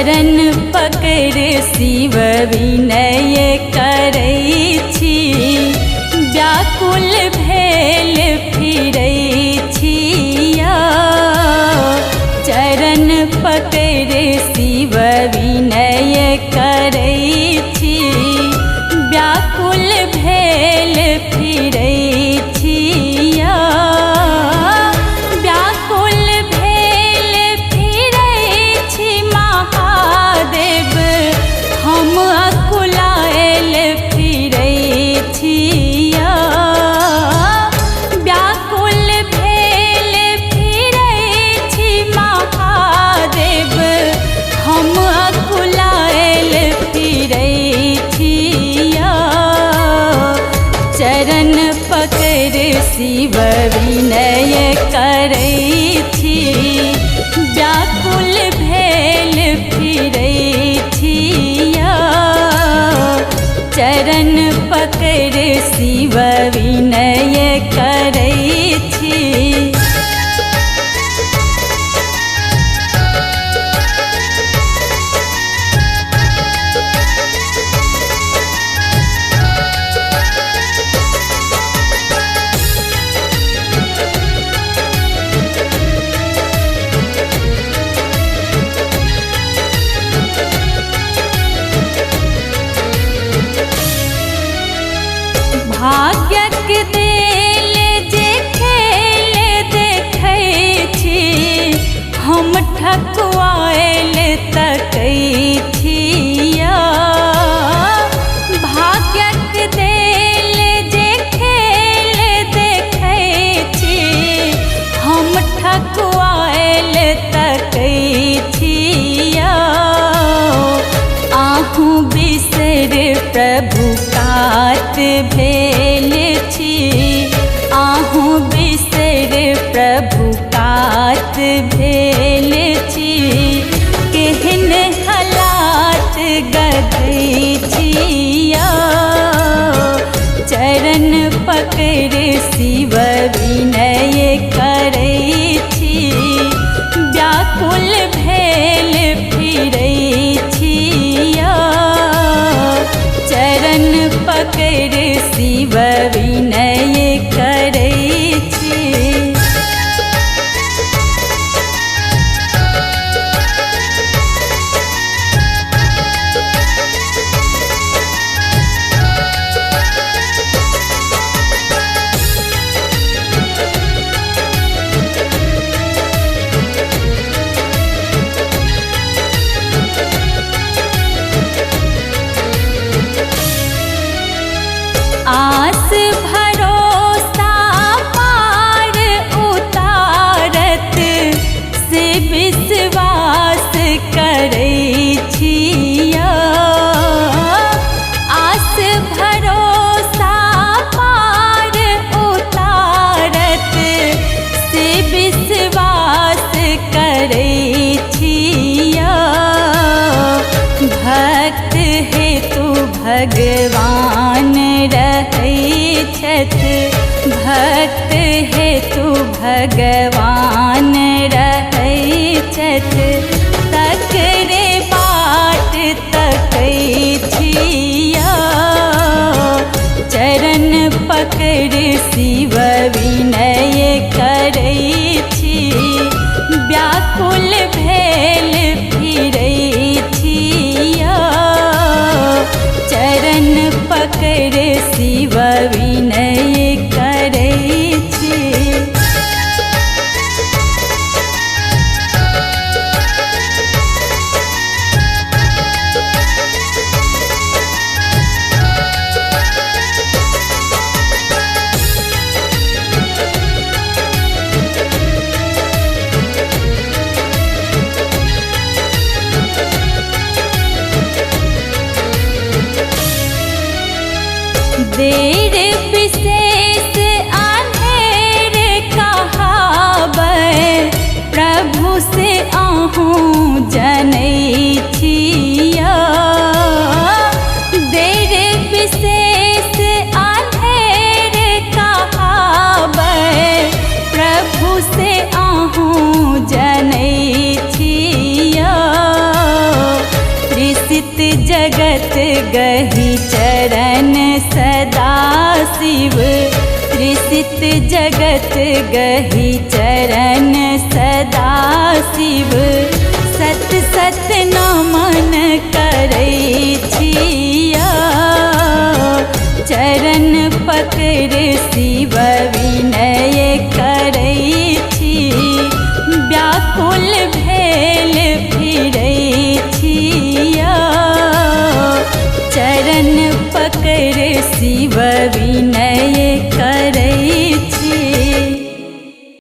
चरण पकड़ शिव विनय करै छी, व्याकुल भेल फिरै छिया। चरण पकड़ शिव विनय करै छी, व्याकुल भेल फिरै छिया। व्याकुल भेल फिरै छी महादेव, हम अकुलायल फिरै छिया। व्याकुल भेल फिरै छी महादेव, हम अकुलायल फिरै छिया। चरण पकड़ शिव विनय करै छी, व्याकुल भेल फिरै छिया। चरण पकड़ शिव विनय करै छी। भाग्यक देल जे खेल देखै छी, हम ठकुआयल तकै छिया। भाग्यक देल जे खेल देखै छी, हम ठकुआयल तकै छिया। आहू बिसर प्रभु कात भेल छी, आहू बिसर प्रभु कात भेल छी। केहन हालात गधै छिया, चरण पकड़ शिव विनय करै छी, व्याकुल भेल फिरै छिया। चरण पकड़ शिव विनय करै छी। आस भरोसा पार उतारत से विश्वास करै छिया। आस भरोसा पार उतारत से विश्वास करै छिया। भक्त हेतु भगवान रहै छथि, भक्त हेतु भगवान रहै छथि। तकरे बाट तकै छिया, चरण पकड़ शिव विनय करै छी, व्याकुल भेल फिरै छिया। चरण पकड़ शिव विनय करै छी। देर विशेष आन्हेर कहाबै, प्रभु से आहूँ जनै छिया। देर विशेष आन्हेर कहाबै, प्रभु से आहूँ जनै छिया। जगत गहि चरण सदा शिव, त्रिसित जगत गहि चरण सदा शिव। सत सत नमन करई